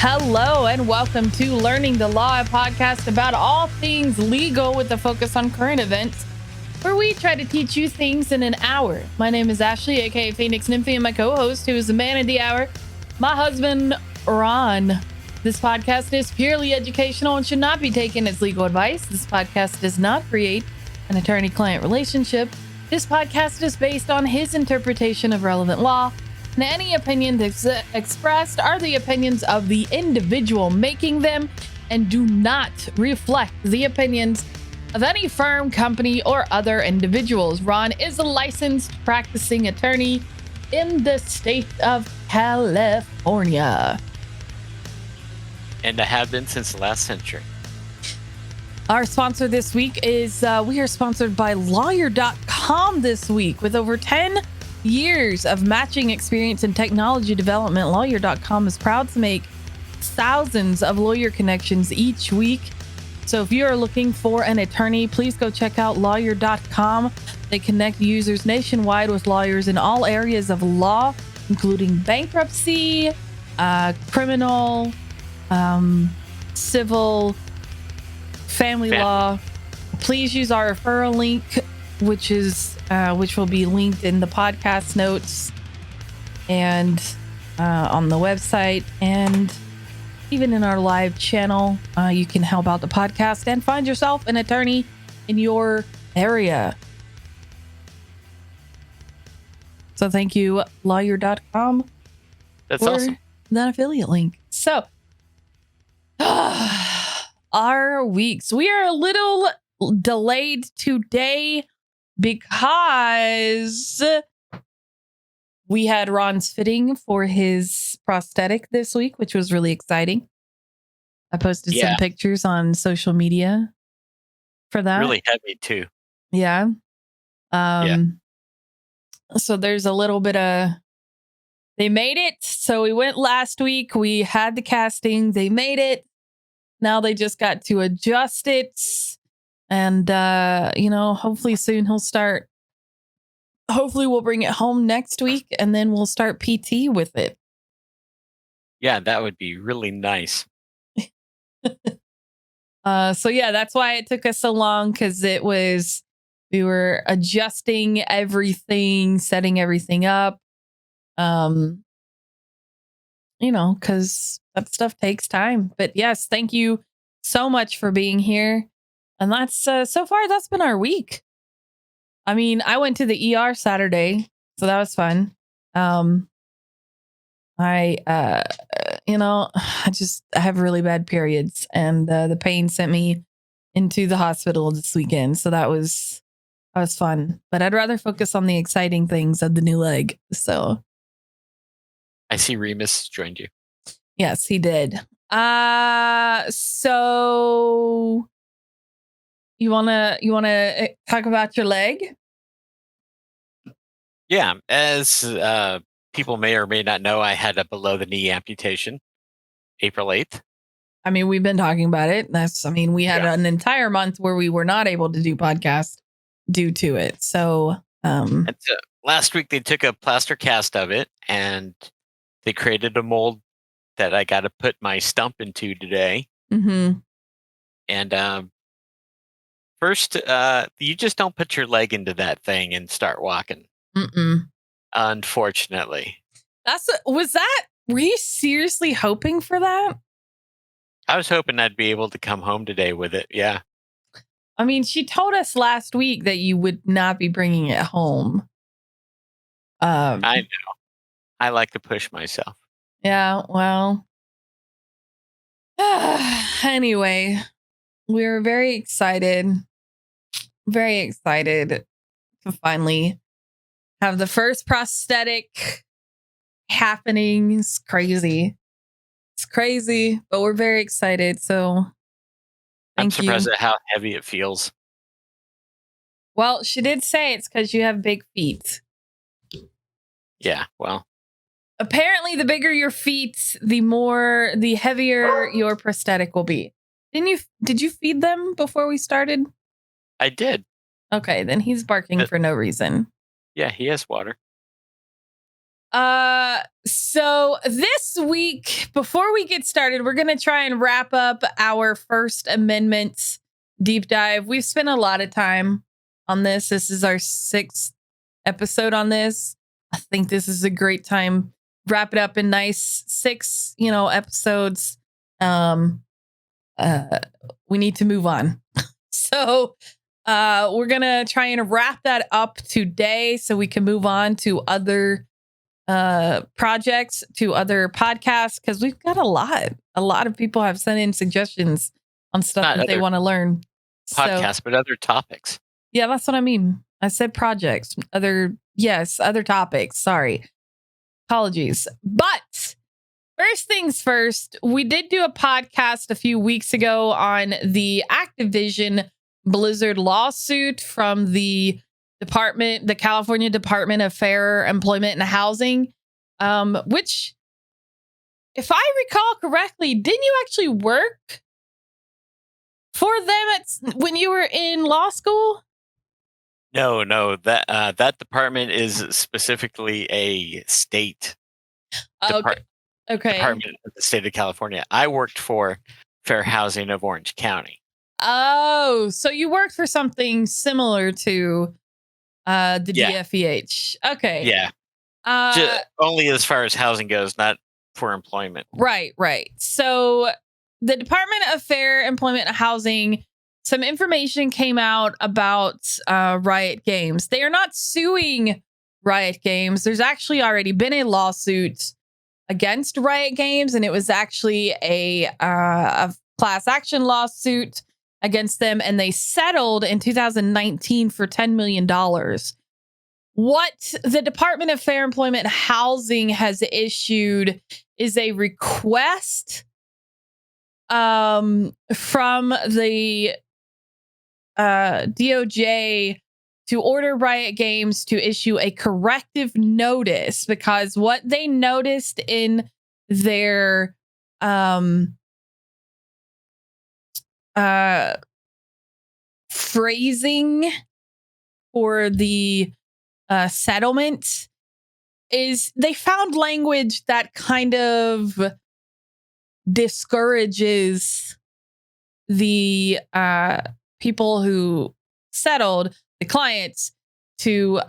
Hello and welcome to Learning the Law, a podcast about all things legal with a focus on current events, where we try to teach you things in an hour. My name is Ashley, aka Phoenix Nymphy, and my co-host, who is the man of the hour, my husband, Ron. This podcast is purely educational and should not be taken as legal advice. This podcast does not create an attorney-client relationship. This podcast is based on his interpretation of relevant law, and any opinions expressed are the opinions of the individual making them and do not reflect the opinions of any firm, company, or other individuals. Ron is a licensed practicing attorney in the state of California. And I have been since the last century. Our sponsor this week is, we are sponsored by Lawyer.com this week. With over 10 years of matching experience in technology development, Lawyer.com is proud to make thousands of lawyer connections each week. So if you are looking for an attorney, please go check out Lawyer.com. They connect users nationwide with lawyers in all areas of law, including bankruptcy, criminal, civil, family law. Please use our referral link, which will be linked in the podcast notes and on the website, and even in our live channel. You can help out the podcast and find yourself an attorney in your area. So thank you, Lawyer.com. That's awesome. That affiliate link. So our weeks. We are a little delayed today because we had Ron's fitting for his prosthetic this week, which was really exciting. I posted some pictures on social media for that. Really heavy too. Yeah. So there's a little bit of, they made it. So we went last week. We had the casting. They made it. Now they just got to adjust it. And, hopefully soon he'll start. Hopefully we'll bring it home next week and then we'll start PT with it. Yeah, that would be really nice. That's why it took us so long, because we were adjusting everything, setting everything up. Because that stuff takes time. But yes, thank you so much for being here. And that's so far, that's been our week. I mean, I went to the ER Saturday, so that was fun. I have really bad periods, and the pain sent me into the hospital this weekend. So that was fun. But I'd rather focus on the exciting things of the new leg. So I see Remus joined you. Yes, he did. So you wanna talk about your leg? Yeah, as people may or may not know, I had a below the knee amputation April 8th. I mean, we've been talking about it. We had an entire month where we were not able to do podcasts due to it. So last week they took a plaster cast of it and they created a mold that I got to put my stump into today. Mm-hmm. And first, you just don't put your leg into that thing and start walking. Mm-mm. Unfortunately. Were you seriously hoping for that? I was hoping I'd be able to come home today with it. Yeah. I mean, she told us last week that you would not be bringing it home. I know. I like to push myself. Yeah, well. Anyway, we're very excited to finally have the first prosthetic happening. It's crazy, but we're very excited. So I'm surprised at how heavy it feels. Well, she did say it's because you have big feet. Yeah, well. Apparently, the bigger your feet, the heavier your prosthetic will be. Did you feed them before we started? I did. Okay, then he's barking for no reason. Yeah, he has water. So this week, before we get started, we're going to try and wrap up our First Amendment deep dive. We've spent a lot of time on this. This is our 6th episode on this. I think this is a great time. Wrap it up in nice 6, episodes. We need to move on. So, we're going to try and wrap that up today so we can move on to other projects, to other podcasts, because we've got a lot of people have sent in suggestions on stuff that they want to learn. Podcasts, but other topics. Yeah, that's what I mean. I said projects, other topics. Sorry. Apologies. But first things first, we did do a podcast a few weeks ago on the Activision Blizzard lawsuit from the California Department of Fair Employment and Housing, which, if I recall correctly, didn't you actually work for them when you were in law school? No, that department is specifically a state department of the state of California. I worked for Fair Housing of Orange County. Oh, so you worked for something similar to the DFEH. Okay. Yeah. Only as far as housing goes, not for employment. Right. So the Department of Fair Employment and Housing, some information came out about Riot Games. They are not suing Riot Games. There's actually already been a lawsuit against Riot Games, and it was actually a class action lawsuit against them, and they settled in 2019 for $10 million. What the Department of Fair Employment and Housing has issued is a request from the DOJ to order Riot Games to issue a corrective notice, because what they noticed in their phrasing for the settlement is they found language that kind of discourages the people who settled, the clients, to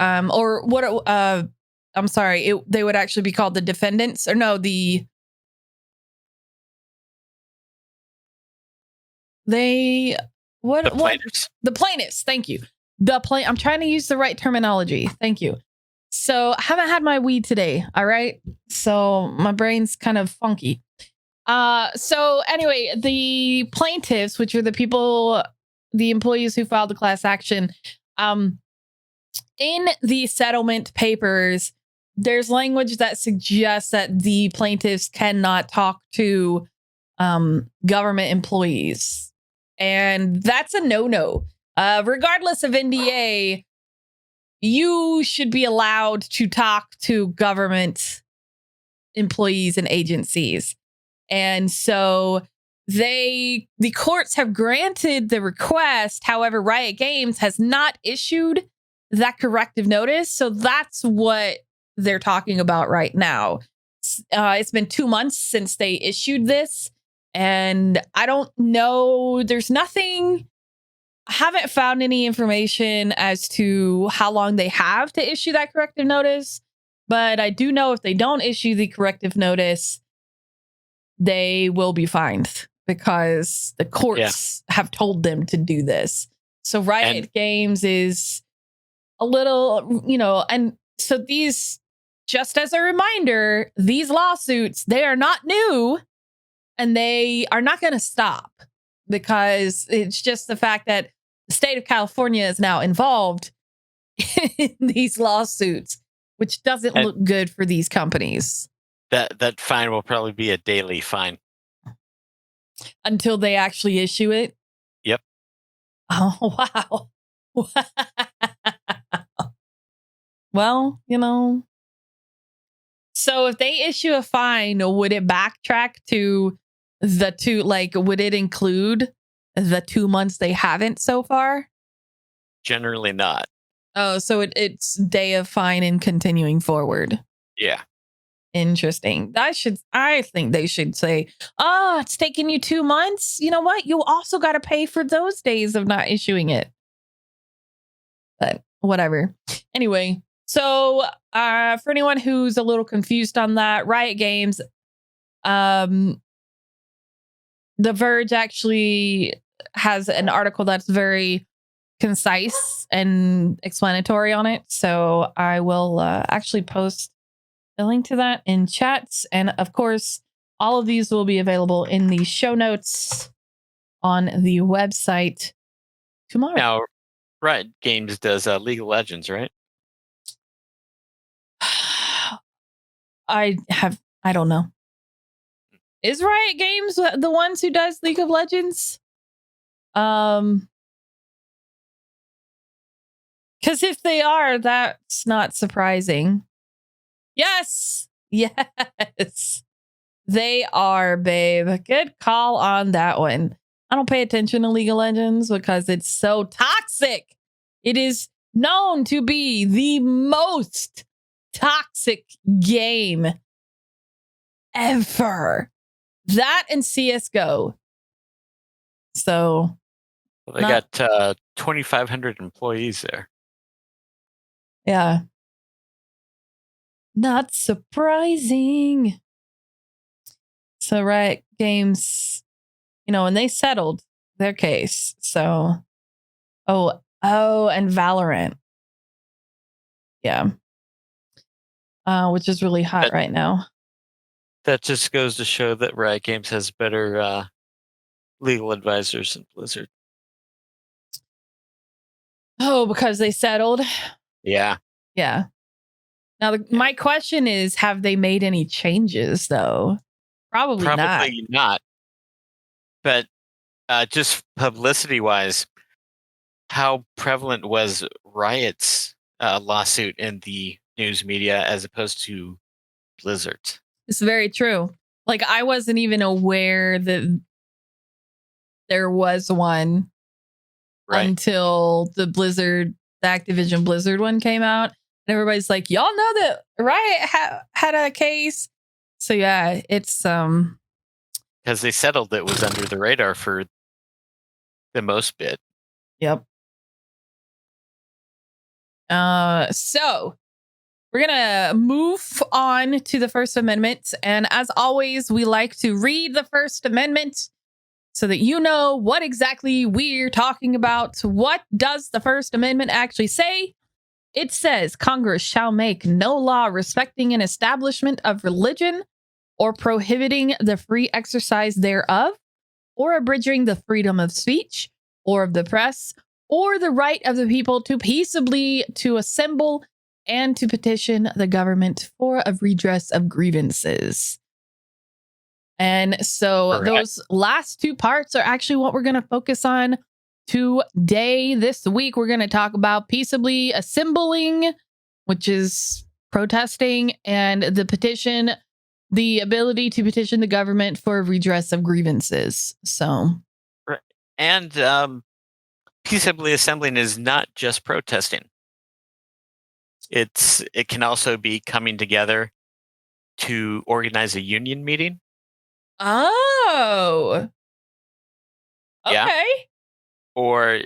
they would actually be called the defendants, or no, the plaintiffs. The plaintiffs. Thank you. I'm trying to use the right terminology. Thank you. So I haven't had my weed today. All right. So my brain's kind of funky. So anyway, the plaintiffs, which are the employees who filed the class action, in the settlement papers, there's language that suggests that the plaintiffs cannot talk to government employees. And that's a no-no. Regardless of NDA, you should be allowed to talk to government employees and agencies. And so the courts have granted the request. However, Riot Games has not issued that corrective notice. So that's what they're talking about right now. It's been 2 months since they issued this. And I don't know, I haven't found any information as to how long they have to issue that corrective notice. But I do know if they don't issue the corrective notice, they will be fined, because the courts have told them to do this. So Riot Games is a little, and so these, just as a reminder, these lawsuits, they are not new. And they are not going to stop, because it's just the fact that the state of California is now involved in these lawsuits, which doesn't look good for these companies. That fine will probably be a daily fine until they actually issue it. Yep. Oh, wow. Well, so if they issue a fine, would it backtrack to would it include the 2 months they haven't so far? Generally not. Oh, so it's day of fine and continuing forward. Yeah. Interesting. I think they should say, it's taking you 2 months. You know what? You also got to pay for those days of not issuing it. But whatever. Anyway, so for anyone who's a little confused on that, Riot Games, The Verge actually has an article that's very concise and explanatory on it. So I will actually post the link to that in chats. And of course, all of these will be available in the show notes on the website tomorrow. Now, Riot Games does League of Legends, right? I don't know. Is Riot Games the ones who does League of Legends? Because if they are, that's not surprising. Yes. Yes. They are, babe. Good call on that one. I don't pay attention to League of Legends because it's so toxic. It is known to be the most toxic game ever. That and CSGO. So well, they got 2,500 employees there. Yeah. Not surprising. So Riot Games, and they settled their case. So, and Valorant. Yeah. Which is really hot right now. That just goes to show that Riot Games has better legal advisors than Blizzard. Oh, because they settled? Yeah. Yeah. Now, my question is, have they made any changes, though? Probably not. But just publicity-wise, how prevalent was Riot's lawsuit in the news media as opposed to Blizzard's? It's very true. Like, I wasn't even aware that there was one until the Activision Blizzard one came out. And everybody's like, y'all know that Riot had a case. So yeah, it's because they settled it was under the radar for the most bit. Yep. So we're gonna move on to the First Amendment, and as always, we like to read the First Amendment so that you know what exactly we're talking about. What does the First Amendment actually say? It says Congress shall make no law respecting an establishment of religion or prohibiting the free exercise thereof, or abridging the freedom of speech or of the press, or the right of the people to peaceably to assemble and to petition the government for a redress of grievances. And so those last two parts are actually what we're going to focus on today. This week, we're going to talk about peaceably assembling, which is protesting, and the petition, the ability to petition the government for redress of grievances. So, and peaceably assembling is not just protesting. It can also be coming together to organize a union meeting. Oh, okay. Yeah. Or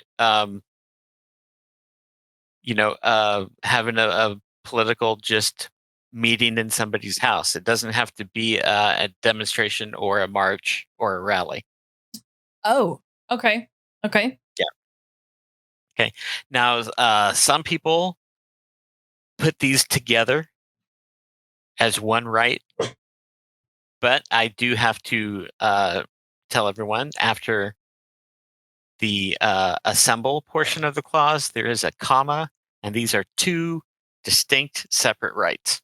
having a political just meeting in somebody's house. It doesn't have to be a demonstration or a march or a rally. Oh, okay. Okay. Yeah. Okay. Now, some people put these together as one right, but I do have to tell everyone after the assemble portion of the clause, there is a comma, and these are two distinct separate rights.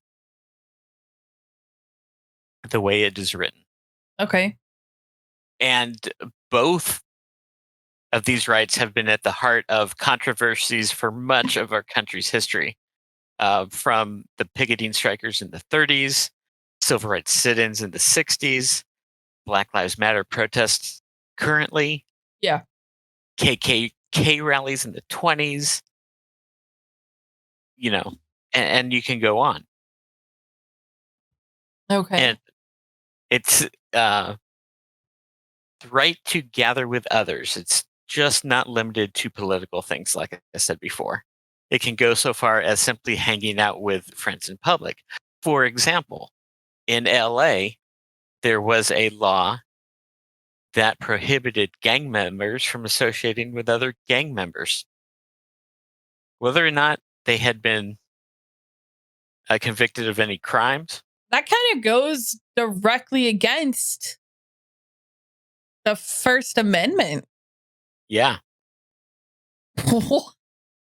The way it is written. Okay. And both of these rights have been at the heart of controversies for much of our country's history, from the picketing strikers in the 30s, civil rights sit-ins in the 60s, Black Lives Matter protests currently. Yeah. KKK rallies in the 20s, and you can go on. Okay. And it's the right to gather with others. It's just not limited to political things, like I said before. It can go so far as simply hanging out with friends in public. For example, in LA, there was a law that prohibited gang members from associating with other gang members, whether or not they had been convicted of any crimes. That kind of goes directly against the First Amendment. Yeah.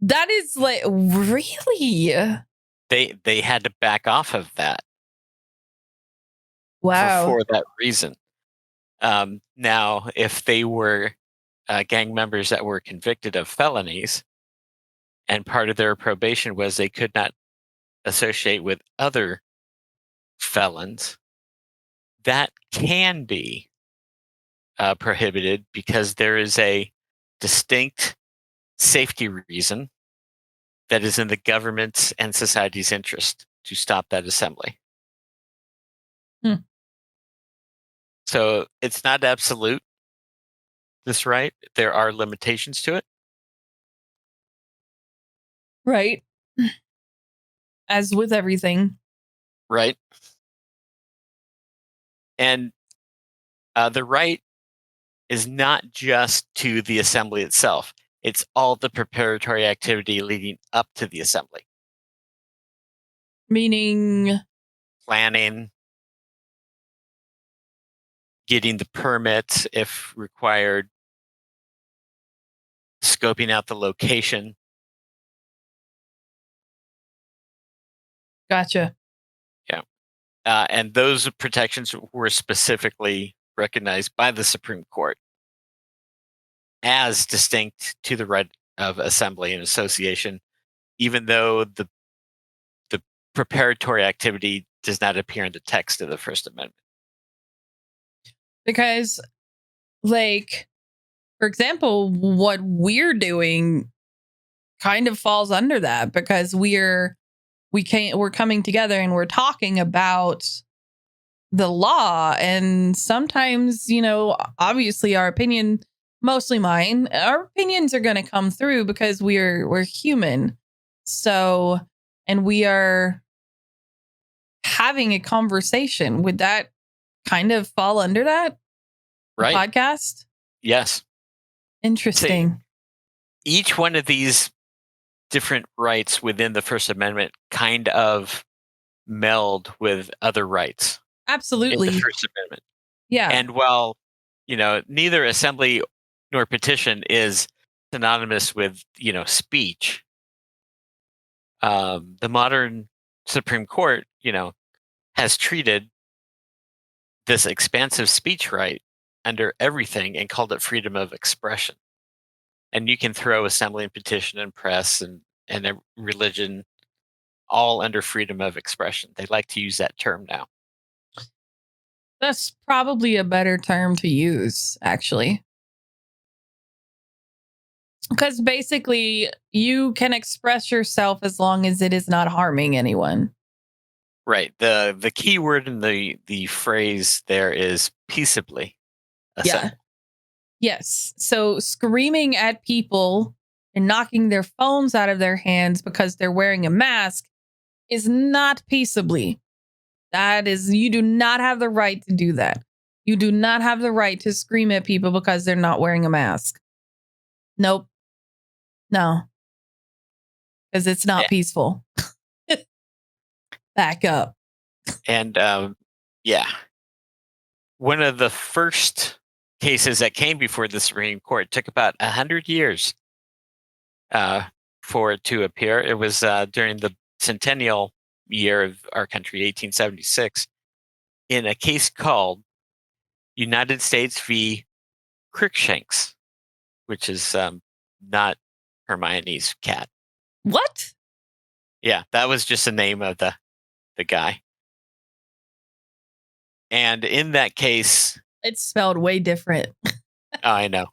That is like, really? They had to back off of that. Wow. For that reason. Now, if they were gang members that were convicted of felonies, and part of their probation was they could not associate with other felons, that can be prohibited because there is a distinct safety reason that is in the government's and society's interest to stop that assembly. So it's not absolute, this right. There are limitations to it. Right. As with everything. Right. And the right is not just to the assembly itself. It's all the preparatory activity leading up to the assembly. Meaning? Planning, getting the permits if required, scoping out the location. Gotcha. Yeah. And those protections were specifically recognized by the Supreme Court as distinct to the right of assembly and association, even though the preparatory activity does not appear in the text of the First Amendment. Because, like, for example, what we're doing kind of falls under that, because we're coming together and we're talking about the law, and sometimes, obviously our opinion, mostly mine, our opinions are going to come through because we're human. So, and we are having a conversation. Would that kind of fall under that? Right. Podcast? Yes. Interesting. So each one of these different rights within the First Amendment kind of meld with other rights. Absolutely. In the First Amendment. Yeah. And while, neither assembly nor petition is synonymous with, speech, the modern Supreme Court, has treated this expansive speech right under everything and called it freedom of expression. And you can throw assembly and petition and press and religion all under freedom of expression. They like to use that term now. That's probably a better term to use, actually. Because basically, you can express yourself as long as it is not harming anyone. Right. The key word in the phrase there is peaceably assembling. Yeah. Yes. So screaming at people and knocking their phones out of their hands because they're wearing a mask is not peaceably. You do not have the right to do that. You do not have the right to scream at people because they're not wearing a mask. Nope. No. Because it's not peaceful. Back up. And yeah. One of the first cases that came before the Supreme Court took about 100 years for it to appear. It was during the centennial year of our country, 1876, in a case called United States v. Crick, Shanks, which is not Hermione's cat. What? Yeah, that was just the name of the guy. And in that case, it's spelled way different. I know.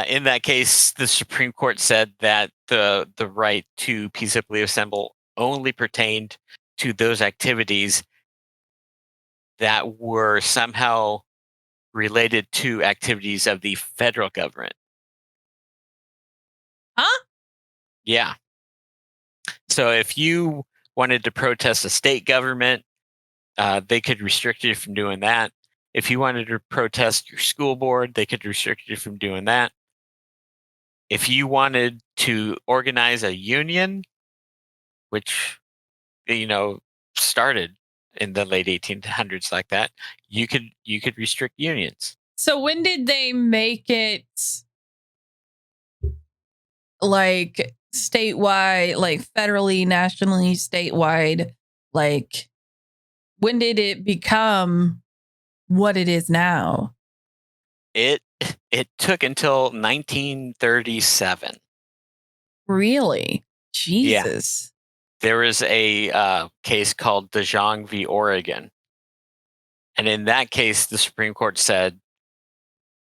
In that case, the Supreme Court said that the right to peaceably assemble only pertained to those activities that were somehow related to activities of the federal government. Huh? Yeah. So if you wanted to protest a state government, they could restrict you from doing that. If you wanted to protest your school board, they could restrict you from doing that. If you wanted to organize a union, which started in the late 1800s like that, you could restrict unions. So when did they make it like statewide, like federally, nationally, statewide? Like when did it become what it is now? It took until 1937. Really? Yeah. Jesus. There is a case called DeJong v. Oregon. And in that case, the Supreme Court said,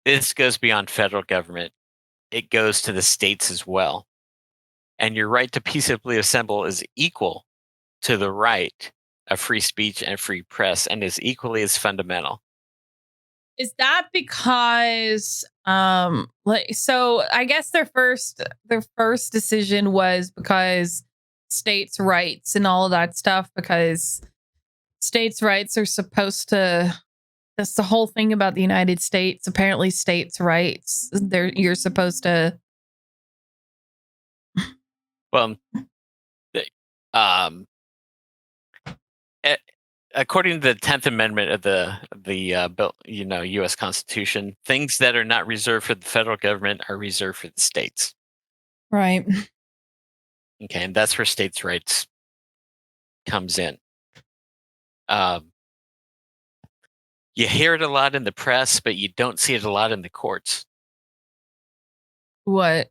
this goes beyond federal government. It goes to the states as well. And your right to peaceably assemble is equal to the right of free speech and free press and is equally as fundamental. Is that because so I guess their first decision was because states' rights and all of that stuff, because states' rights are supposed to, that's the whole thing about the United States. Apparently states' rights, you're supposed to. Well, according to the 10th Amendment of the U.S. Constitution, things that are not reserved for the federal government are reserved for the states. Right. Okay, and that's where states' rights comes in. You hear it a lot in the press, but you don't see it a lot in the courts. What?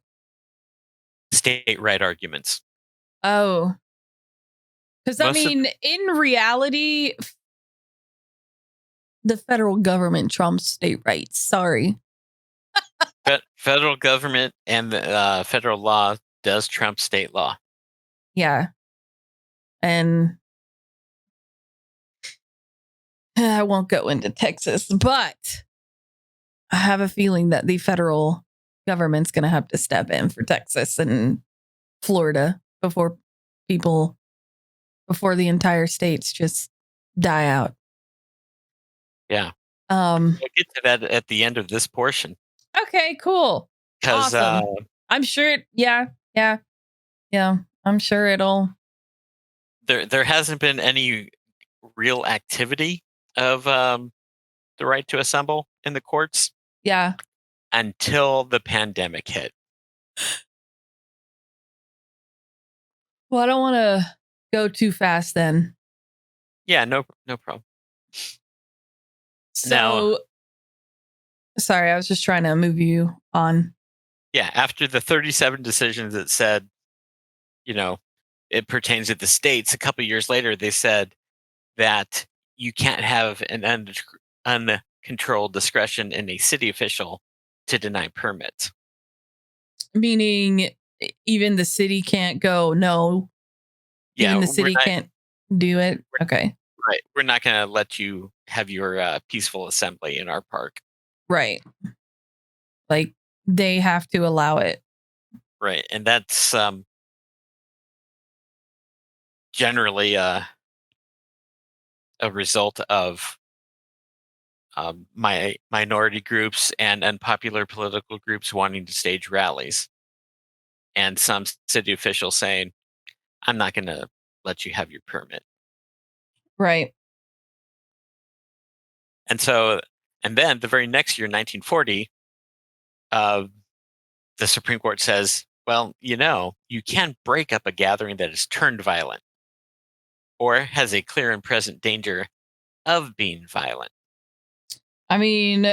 State right arguments. Oh. Because I mean, in reality, the federal government trumps state rights. Sorry. Federal government and the federal law does trump state law. Yeah. And I won't go into Texas, but I have a feeling that the federal government's going to have to step in for Texas and Florida before the entire states just die out. Yeah. We'll get to that at the end of this portion. Okay, cool. Because awesome. I'm sure. Yeah. I'm sure it'll. There hasn't been any real activity of the right to assemble in the courts. Yeah. Until the pandemic hit. Well, I don't want to go too fast then. Yeah, no problem. So, sorry, I was just trying to move you on. Yeah, after the 37 decisions that said, it pertains to the states, a couple of years later, they said that you can't have an uncontrolled discretion in a city official to deny permits. Meaning even the city can't go, no. Yeah, even the city can't do it. Okay. Right. We're not going to let you have your peaceful assembly in our park. Right. Like they have to allow it. Right. And that's generally a result of my minority groups and unpopular political groups wanting to stage rallies. And some city officials saying, I'm not going to let you have your permit. Right. And then the very next year, 1940, the Supreme Court says, well, you can't break up a gathering that has turned violent or has a clear and present danger of being violent. I mean,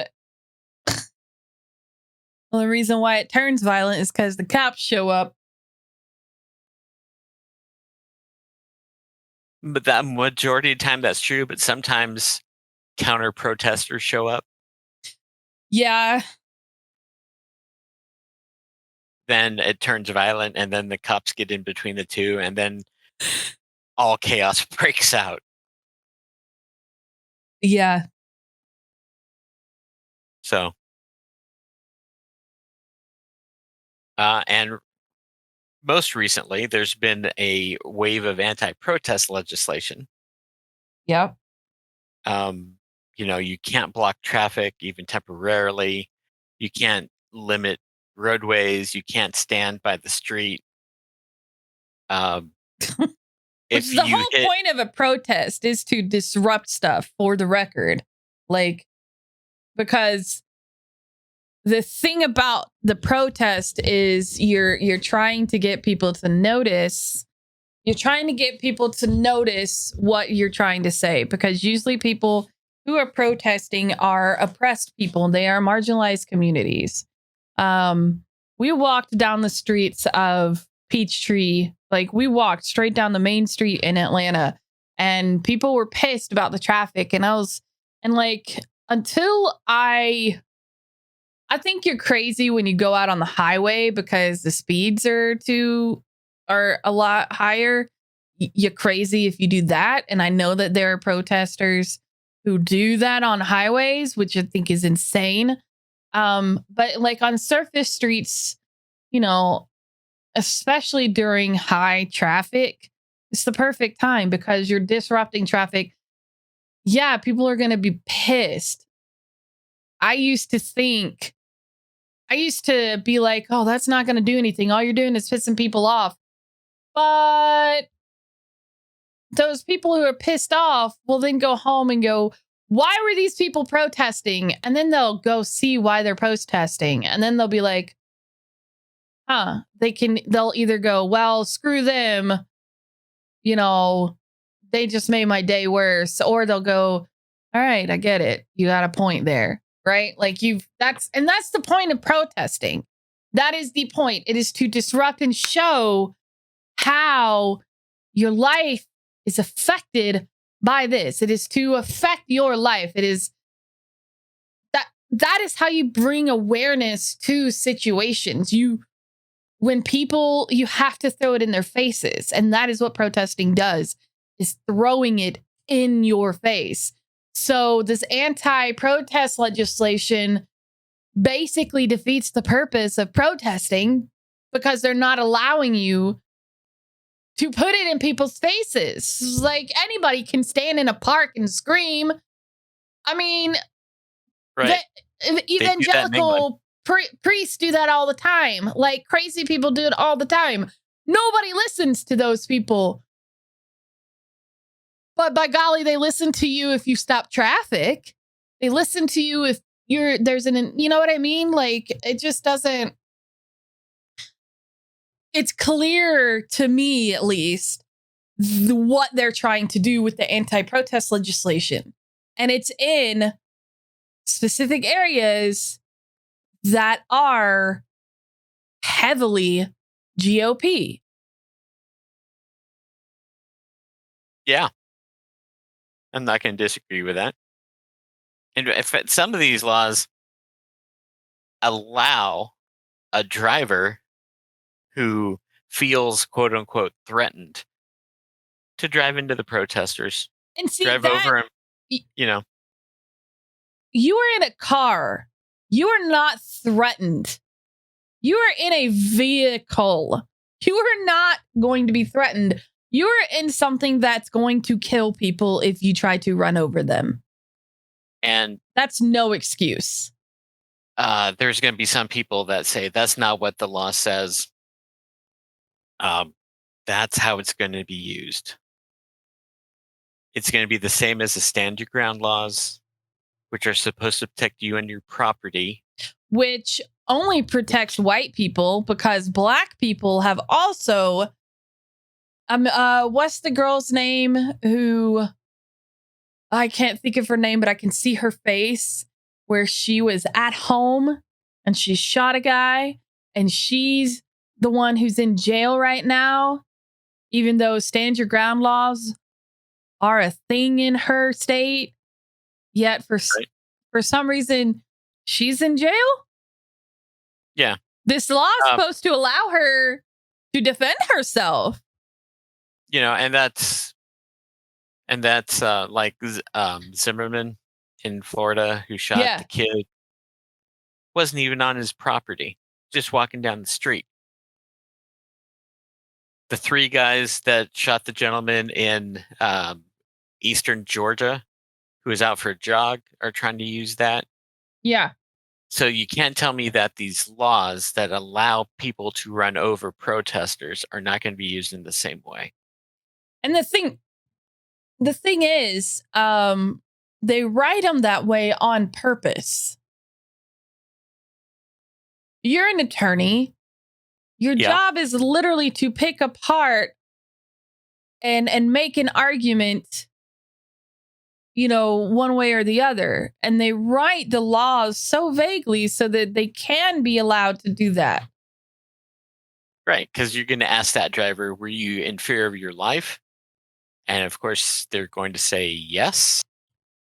well, the reason why it turns violent is because the cops show up. But that majority of the time, that's true. But sometimes counter protesters show up. Yeah. Then it turns violent, and then the cops get in between the two, and then all chaos breaks out. Yeah. So, and most recently, there's been a wave of anti-protest legislation. Yep. You can't block traffic even temporarily. You can't limit roadways. You can't stand by the street. Um, Which if is the you whole hit point of a protest, is to disrupt stuff, for the record. Like, because the thing about the protest is you're trying to get people to notice. You're trying to get people to notice what you're trying to say, because usually people who are protesting are oppressed people. They are marginalized communities. We walked down the streets of Peachtree. Like, we walked straight down the main street in Atlanta, and people were pissed about the traffic. And until I think you're crazy when you go out on the highway because the speeds are a lot higher. You're crazy if you do that. And I know that there are protesters who do that on highways, which I think is insane. But like on surface streets, especially during high traffic, it's the perfect time because you're disrupting traffic. Yeah, people are going to be pissed. I used to be like, oh, that's not going to do anything. All you're doing is pissing people off. But those people who are pissed off will then go home and go, why were these people protesting? And then they'll go see why they're protesting. And then they'll be like, they'll either go, well, screw them. They just made my day worse. Or they'll go, all right, I get it. You got a point there. Right? Like that's the point of protesting. That is the point. It is to disrupt and show how your life is affected by this. It is to affect your life. It is that is how you bring awareness to situations. When people, you have to throw it in their faces. And that is what protesting does, is throwing it in your face. So this anti-protest legislation basically defeats the purpose of protesting, because they're not allowing you to put it in people's faces. Like, anybody can stand in a park and scream. I mean, right. the evangelical priests do that all the time. Like, crazy people do it all the time. Nobody listens to those people. But by golly, they listen to you if you stop traffic. They listen to you if you know what I mean? Like, it just doesn't. It's clear to me, at least, what they're trying to do with the anti-protest legislation. And it's in specific areas that are heavily GOP. Yeah. I'm not going to disagree with that. And if some of these laws allow a driver who feels, quote unquote, threatened to drive into the protesters and drive over him, You are in a car. You are not threatened. You are in a vehicle. You are not going to be threatened. You are in something that's going to kill people if you try to run over them. And that's no excuse. There's going to be some people that say that's not what the law says. That's how it's going to be used. It's going to be the same as the stand your ground laws, which are supposed to protect you and your property. Which only protects white people, because black people have also... what's the girl's name who... I can't think of her name, but I can see her face, where she was at home and she shot a guy, and she's the one who's in jail right now, even though stand your ground laws are a thing in her state. Yet for some reason, she's in jail. Yeah. This law is supposed to allow her to defend herself. And that's And that's like Zimmerman in Florida, who shot the kid, wasn't even on his property, just walking down the street. The 3 guys that shot the gentleman in eastern Georgia, who was out for a jog, are trying to use that. Yeah. So you can't tell me that these laws that allow people to run over protesters are not going to be used in the same way. And the thing is, they write them that way on purpose. You're an attorney. Your job is literally to pick apart and make an argument, one way or the other. And they write the laws so vaguely so that they can be allowed to do that. Right, because you're going to ask that driver, were you in fear of your life? And of course, they're going to say yes.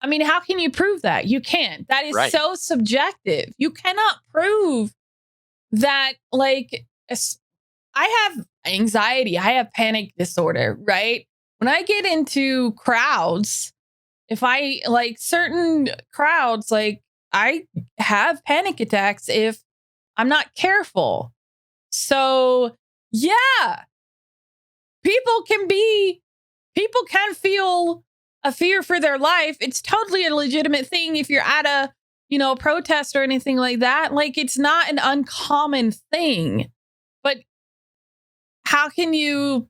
I mean, how can you prove that? You can't. That is so subjective. You cannot prove that, like, I have anxiety. I have panic disorder, right? When I get into crowds, if I like certain crowds, like I have panic attacks if I'm not careful. So yeah, people can feel a fear for their life. It's totally a legitimate thing if you're at a, protest or anything like that. Like, it's not an uncommon thing. But how can you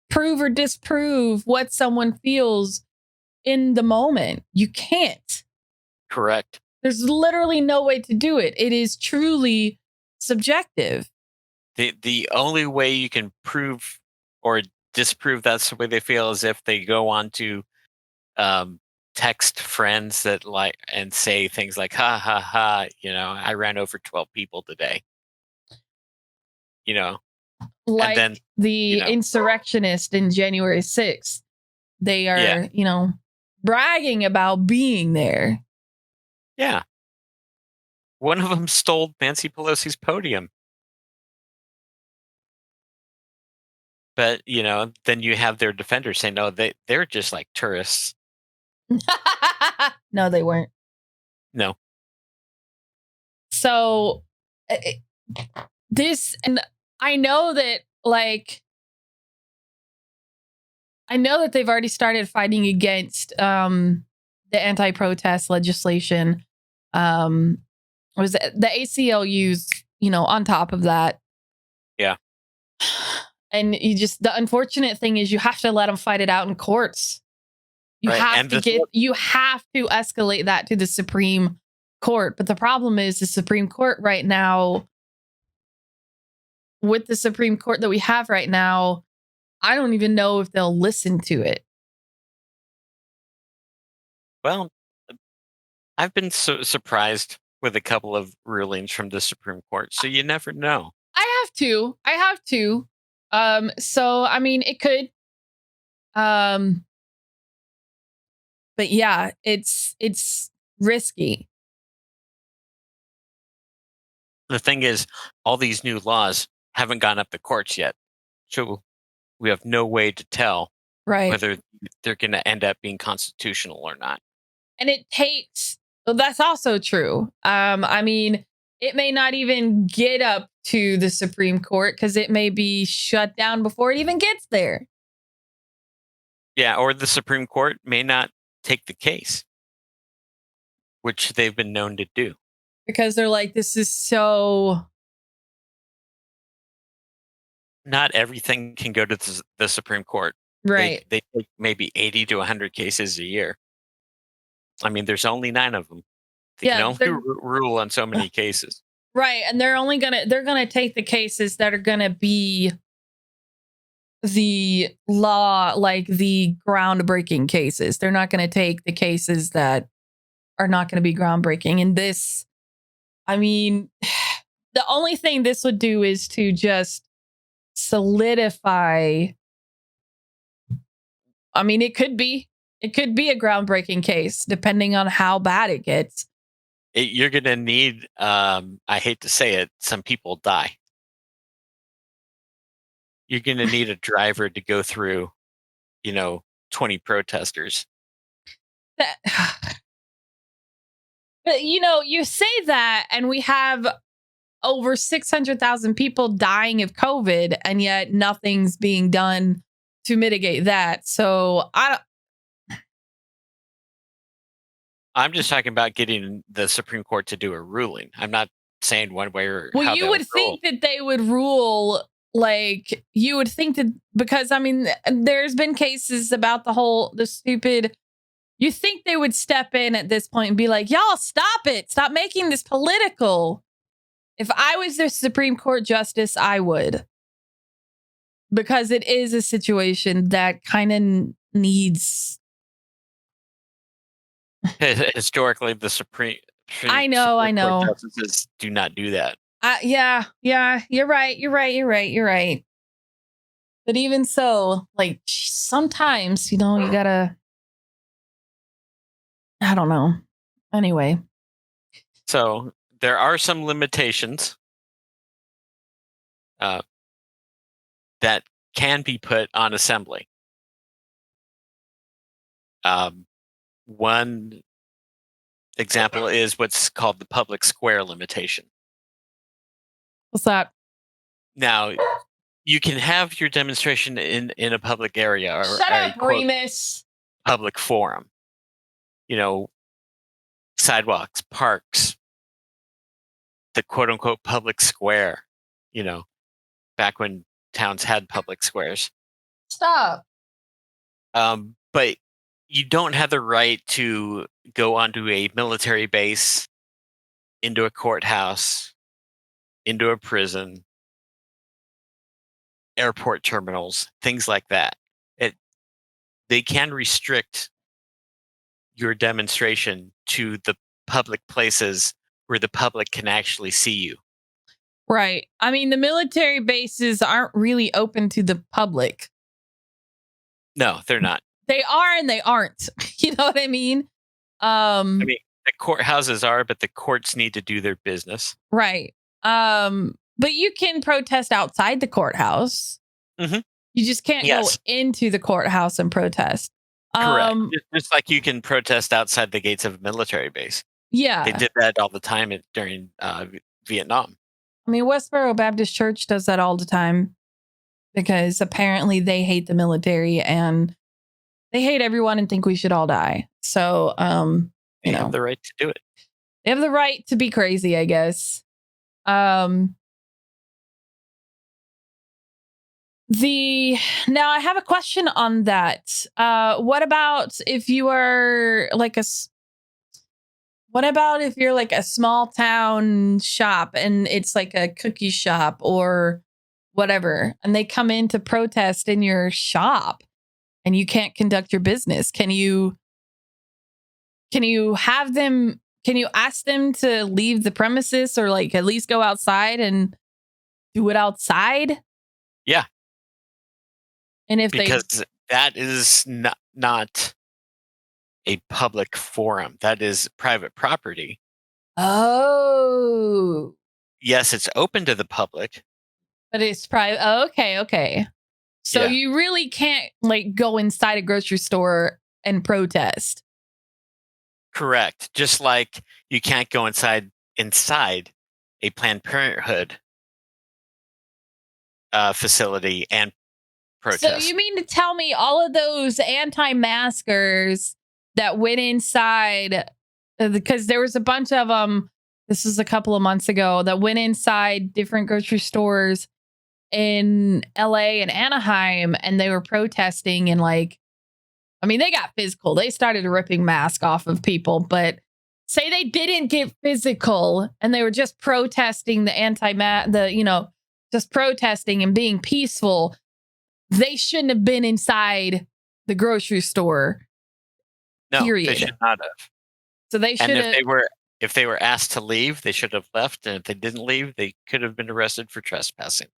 prove or disprove what someone feels in the moment? You can't. Correct. There's literally no way to do it. It is truly subjective. The only way you can prove or disprove that's the way they feel is if they go on to text friends that like and say things like ha ha ha, I ran over 12 people today. Like, and then the insurrectionist in January 6th. They are, bragging about being there. Yeah. One of them stole Nancy Pelosi's podium. But, then you have their defenders say, no, they're just like tourists. No, they weren't. No. So and I know that, they've already started fighting against the anti-protest legislation. Was the ACLU's, on top of that. Yeah. And the unfortunate thing is you have to let them fight it out in courts. You have to escalate that to the Supreme Court. But the problem is the Supreme Court right now, with the Supreme Court that we have right now, I don't even know if they'll listen to it. Well, I've been so surprised with a couple of rulings from the Supreme Court, so you never know. I have to. So I mean, it could. But yeah, it's risky. The thing is, all these new laws haven't gone up the courts yet, so we have no way to tell whether they're going to end up being constitutional or not. And that's also true. I mean, it may not even get up to the Supreme Court because it may be shut down before it even gets there. Yeah, or the Supreme Court may not take the case, which they've been known to do. Because they're like, this is so... Not everything can go to the Supreme Court. Right. They take maybe 80 to 100 cases a year. I mean, there's only 9 of them. They can only rule on so many cases. Right, and they're gonna take the cases that are gonna be the law, like the groundbreaking cases. They're not gonna take the cases that are not gonna be groundbreaking. And this, I mean, the only thing this would do is to just solidify. I mean, it could be a groundbreaking case depending on how bad it gets. You're going to need, I hate to say it, some people die. You're going to need a driver to go through, 20 protesters. But you say that, and we have over 600,000 people dying of COVID, and yet nothing's being done to mitigate that. So I'm just talking about getting the Supreme Court to do a ruling. I'm not saying one way or how you would think that they would rule. Like, you would think that, because there's been cases about the stupid. You think they would step in at this point and be like, y'all, stop it. Stop making this political. If I was the Supreme Court justice, I would. Because it is a situation that kind of needs. Historically, the Supreme I know. Court justices do not do that. Yeah. You're right. But even so, like, sometimes, you gotta. I don't know. Anyway. So there are some limitations that can be put on assembly. One example is what's called the public square limitation. What's that? Now, you can have your demonstration in a public area or Shut up, Remus. Public forum. Sidewalks, parks, the quote unquote public square, back when towns had public squares. Stop. But you don't have the right to go onto a military base, into a courthouse, into a prison, airport terminals, things like that. They can restrict your demonstration to the public places where the public can actually see you. Right. The military bases aren't really open to the public. No, they're not. They are and they aren't. You know what I mean? The courthouses are, but the courts need to do their business. Right. But you can protest outside the courthouse. Mm-hmm. You just can't go into the courthouse and protest. Correct. Just like you can protest outside the gates of a military base. Yeah. They did that all the time during Vietnam. Westboro Baptist Church does that all the time because apparently they hate the military and they hate everyone and think we should all die. So, they have the right to do it. They have the right to be crazy, I guess. Now I have a question on that. What about if you are like a small town shop and it's like a cookie shop or whatever, and they come in to protest in your shop and you can't conduct your business? Can you ask them to leave the premises or like at least go outside and do it outside? Yeah. And because that is not a public forum, that is private property. Oh. Yes, it's open to the public, but it's private. Oh, okay. So you really can't like go inside a grocery store and protest. Correct. Just like you can't go inside a Planned Parenthood facility and protest. So you mean to tell me all of those anti-maskers that went inside, because there was a bunch of them, this was a couple of months ago, that went inside different grocery stores in LA and Anaheim, and they were protesting and they got physical. They started ripping masks off of people, but say they didn't get physical and they were just protesting just protesting and being peaceful. They shouldn't have been inside the grocery store. No, period. They should not have. So they should have. If they were asked to leave, they should have left. And if they didn't leave, they could have been arrested for trespassing.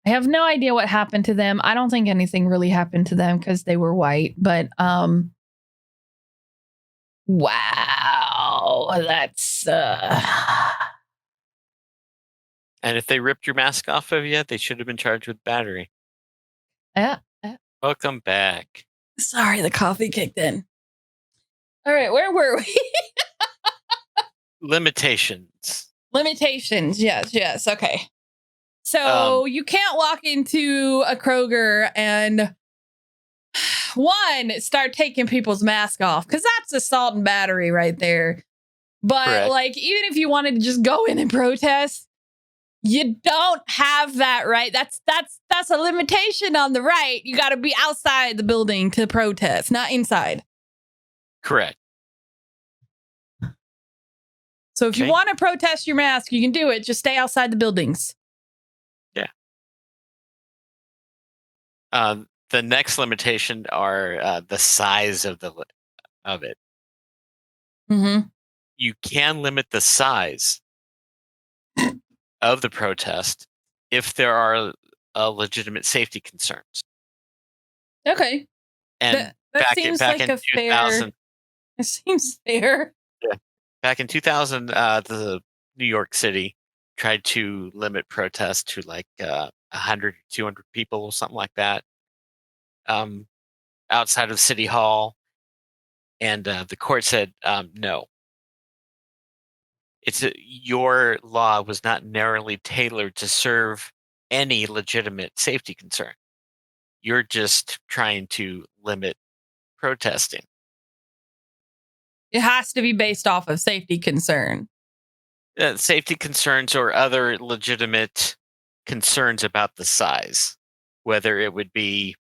I have no idea what happened to them. I don't think anything really happened to them because they were white. But wow, that's. And if they ripped your mask off of you, they should have been charged with battery. Yeah. Welcome back. Sorry, the coffee kicked in. All right, where were we? Limitations. Limitations, yes. Okay. So you can't walk into a Kroger and start taking people's masks off, because that's assault and battery right there. But correct. Like, even if you wanted to just go in and protest, you don't have that right. That's a limitation on the right. You got to be outside the building to protest, not inside. Correct. So if you want to protest your mask, you can do it. Just stay outside the buildings. Yeah. The next limitation are the size of it. Mm-hmm. You can limit the size of the protest if there are legitimate safety concerns. Okay. And that seems like a 2000, fair. It seems fair. Yeah. Back in 2000, the New York City tried to limit protests to like 100, 200 people, something like that, outside of City Hall. And the court said, no. Your law was not narrowly tailored to serve any legitimate safety concern. You're just trying to limit protesting. It has to be based off of safety concern. Safety concerns or other legitimate concerns about the size, whether it would be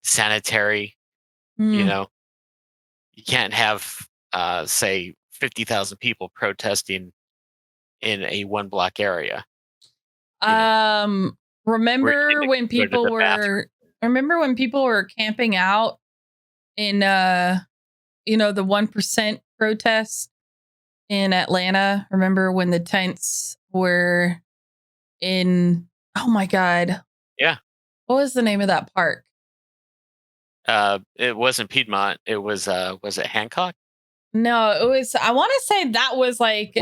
sanitary. You can't have, say, 50,000 people protesting in a 1-block area. Remember when people were camping out in the 1% protest in Atlanta? Remember when the tents were in, oh my God. Yeah. What was the name of that park? It wasn't Piedmont. It was it Hancock? No, it was, I want to say that was like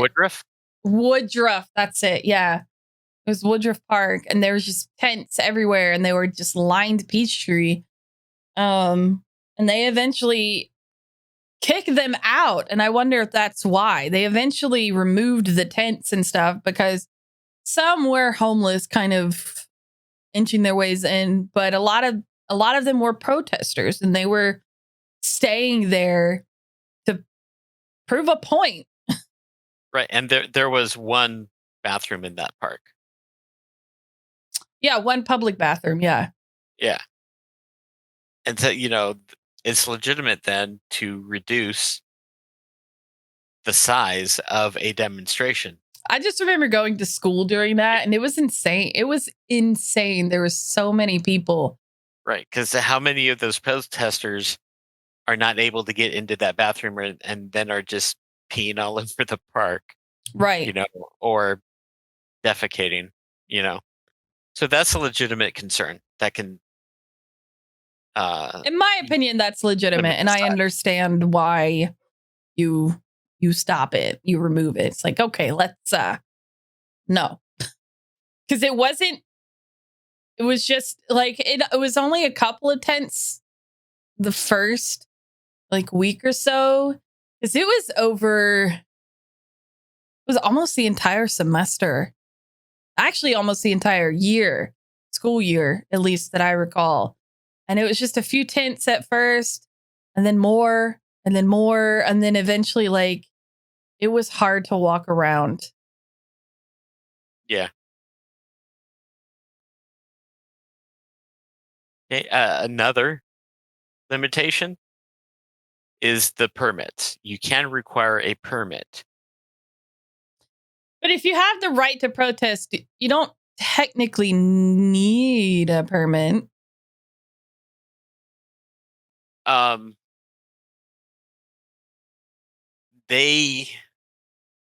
Woodruff. That's it. Yeah. It was Woodruff Park, and there was just tents everywhere, and they were just lined Peachtree. And they eventually kicked them out. And I wonder if that's why they eventually removed the tents and stuff, because some were homeless, kind of inching their ways in, but a lot of them were protesters, and they were staying there to prove a point. Right. And there was one bathroom in that park. Yeah, one public bathroom. Yeah. Yeah. And so, it's legitimate then to reduce the size of a demonstration. I just remember going to school during that, and it was insane. It was insane. There were so many people. Right. Because how many of those protesters are not able to get into that bathroom and then are just peeing all over the park? Right. Or defecating, So that's a legitimate concern that can. In my opinion, that's legitimate, and I understand why you stop it, you remove it. It's like, okay, let's no, because it was just like it was only a couple of tents the first like week or so, because it was almost the entire semester, actually almost the entire school year, at least that I recall. And it was just a few tents at first, and then more, and then more. And then eventually, like, it was hard to walk around. Yeah. Okay. Another limitation is the permit. You can require a permit. But if you have the right to protest, you don't technically need a permit. They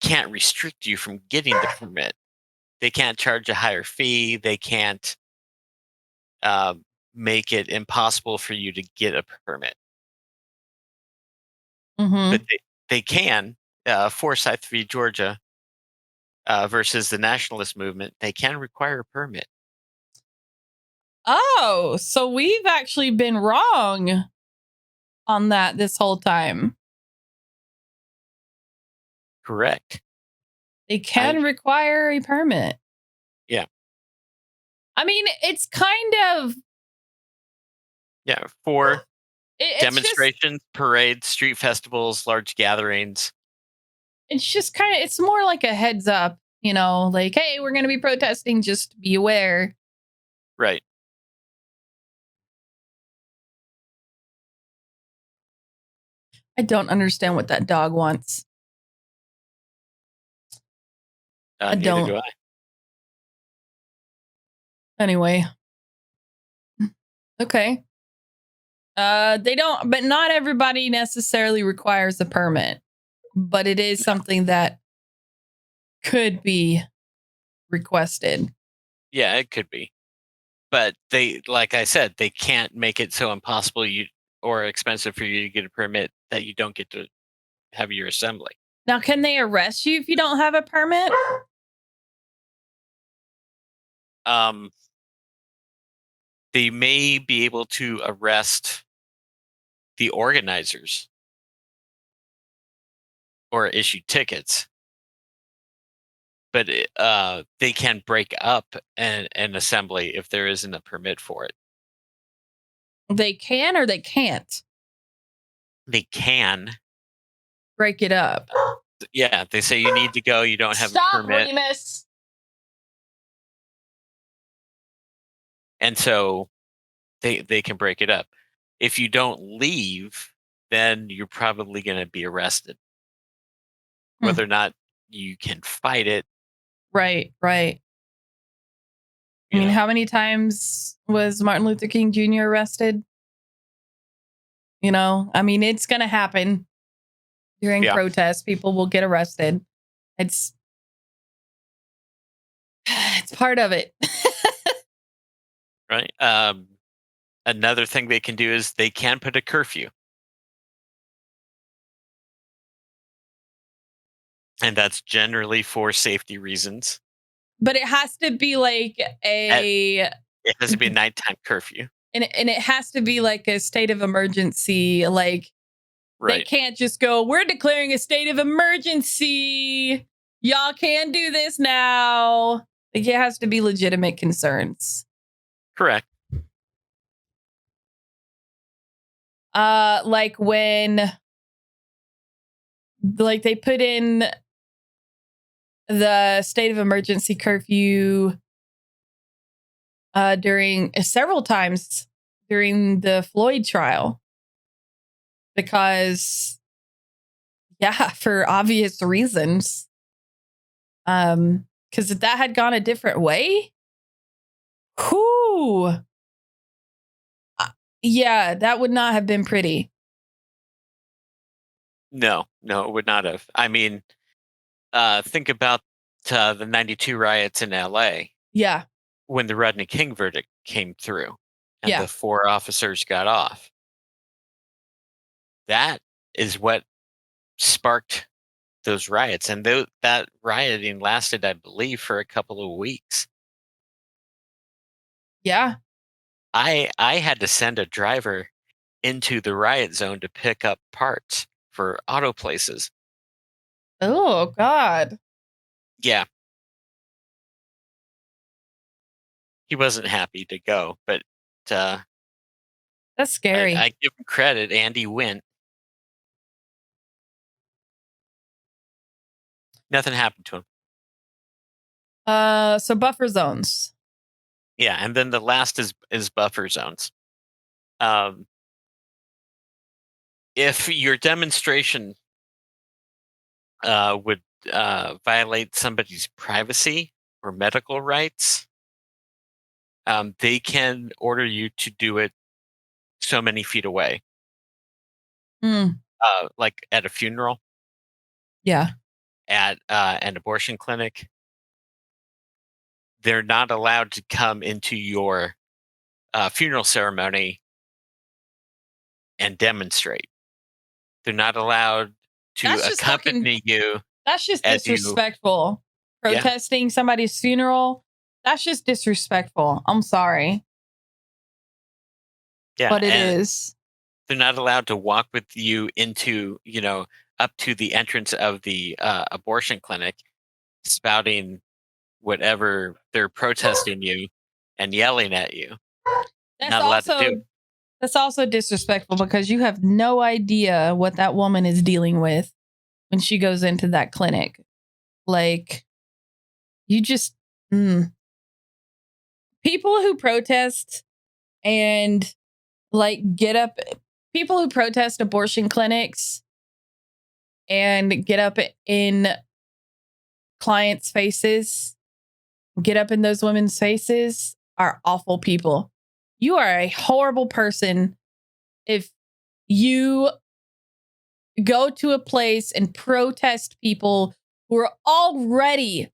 can't restrict you from getting the permit. They can't charge a higher fee. They can't make it impossible for you to get a permit. Mm-hmm. But they can, Forsyth v. Georgia versus the nationalist movement, they can require a permit. Oh, so we've actually been wrong. on that this whole time. Correct. They can require a permit. Yeah. I mean, it's kind of... Yeah, for demonstrations, parades, street festivals, large gatherings. It's just kind of, it's more like a heads up, like, hey, we're going to be protesting, just be aware. Right. I don't understand what that dog wants. I neither don't. Do I. Anyway. Okay. They don't, but not everybody necessarily requires a permit, but it is something that could be requested. Yeah, it could be. But they, like I said, they can't make it so impossible or expensive for you to get a permit that you don't get to have your assembly. Now, can they arrest you if you don't have a permit? They may be able to arrest the organizers or issue tickets, but they can break up an assembly if there isn't a permit for it. They can or they can't? They can break it up. Yeah, they say you need to go. You don't have a permit. Remus. And so they can break it up. If you don't leave, then you're probably going to be arrested. Whether or not you can fight it. Right. I mean, how many times was Martin Luther King Jr. arrested? I mean, it's going to happen during protests. People will get arrested. It's part of it. Right. Another thing they can do is they can put a curfew. And that's generally for safety reasons. But it has to be like it has to be a nighttime curfew. And it has to be like a state of emergency. Like, They can't just go, we're declaring a state of emergency. Y'all can do this now. Like, it has to be legitimate concerns. Correct. Like when they put in the state of emergency curfew during several times during the Floyd trial. Because, for obvious reasons. Because if that had gone a different way, that would not have been pretty. No, it would not have. I mean, think about the 92 riots in LA. Yeah. When the Rodney King verdict came through and the 4 officers got off. That is what sparked those riots. And that rioting lasted, I believe, for a couple of weeks. Yeah. I had to send a driver into the riot zone to pick up parts for auto places. Oh, God. Yeah. He wasn't happy to go, but that's scary. I give him credit. Andy went. Nothing happened to him. So buffer zones. Yeah, and then the last is buffer zones. If your demonstration would violate somebody's privacy or medical rights, they can order you to do it so many feet away. Like at a funeral. Yeah. At an abortion clinic. They're not allowed to come into your funeral ceremony and demonstrate. They're not allowed to accompany you. That's just disrespectful. Protesting somebody's funeral. That's just disrespectful. I'm sorry. Yeah. But it is. they're not allowed to walk with you into, up to the entrance of the abortion clinic, spouting whatever they're protesting you and yelling at you. That's Not allowed to do also it. that's also disrespectful because you have no idea what that woman is dealing with when she goes into that clinic. Like, you just people who protest and like get up, people who protest abortion clinics and get up in clients' faces, get up in those women's faces are awful people. You are a horrible person if you go to a place and protest people who are already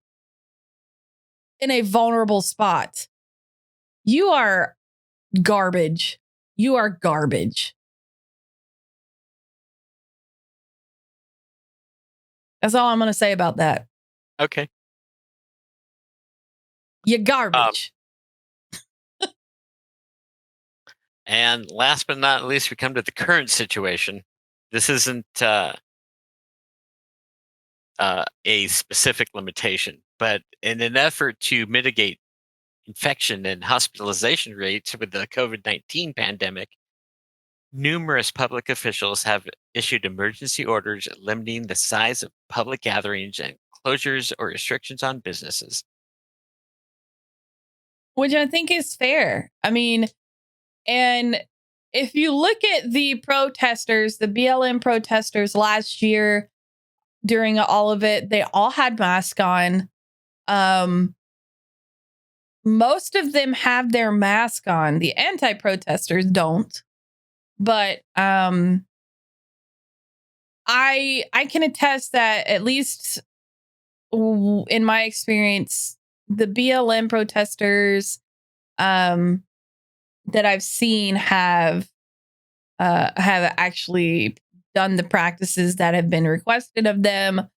in a vulnerable spot. You are garbage. You are garbage. That's all I'm going to say about that. Okay. You garbage. And last but not least, we come to the current situation. This isn't a specific limitation, but in an effort to mitigate infection and hospitalization rates with the COVID-19 pandemic, numerous public officials have issued emergency orders limiting the size of public gatherings and closures or restrictions on businesses. Which I think is fair. I mean, and if you look at the protesters, the BLM protesters last year during all of it, they all had masks on. Most of them have their mask on. The anti-protesters don't. But I can attest that at least in my experience, the BLM protesters that I've seen have actually done the practices that have been requested of them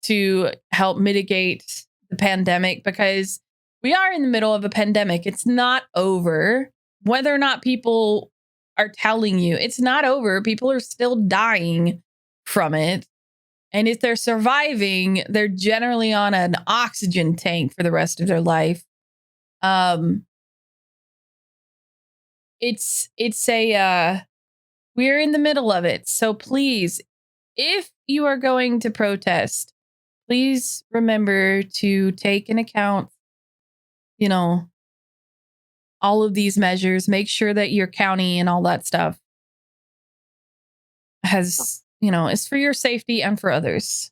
to help mitigate the pandemic, because we are in the middle of a pandemic. It's not over. Whether or not people are telling you, it's not over. People are still dying from it. And if they're surviving, they're generally on an oxygen tank for the rest of their life. It's we're in the middle of it. So please, if you are going to protest, please remember to take into account, all of these measures. Make sure that your county and all that stuff has, is for your safety and for others.